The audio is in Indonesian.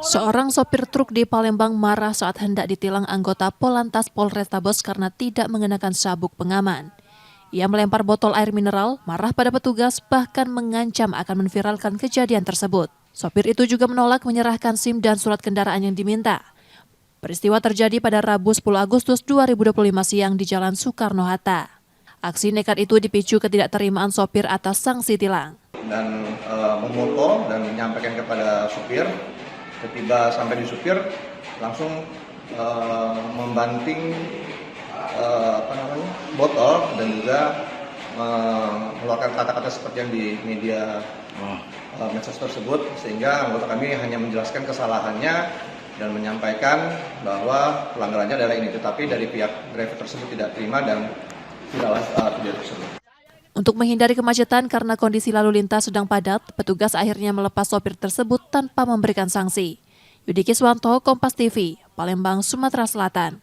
Seorang sopir truk di Palembang marah saat hendak ditilang anggota Polantas Polrestabes karena tidak mengenakan sabuk pengaman. Ia melempar botol air mineral, marah pada petugas, bahkan mengancam akan memviralkan kejadian tersebut. Sopir itu juga menolak menyerahkan SIM dan surat kendaraan yang diminta. Peristiwa terjadi pada Rabu 10 Agustus 2025 siang di Jalan Soekarno-Hatta. Aksi nekat itu dipicu ketidakterimaan sopir atas sanksi tilang. Dan memoto dan menyampaikan kepada supir, ketika sampai di supir langsung membanting botol dan juga mengeluarkan kata-kata seperti yang di media medsos tersebut, sehingga anggota kami hanya menjelaskan kesalahannya dan menyampaikan bahwa pelanggarannya adalah ini, tetapi dari pihak driver tersebut tidak terima dan tidaklah video tersebut. Untuk menghindari kemacetan karena kondisi lalu lintas sedang padat, petugas akhirnya melepas sopir tersebut tanpa memberikan sanksi. Yudiki Swanto, Kompas TV, Palembang, Sumatera Selatan.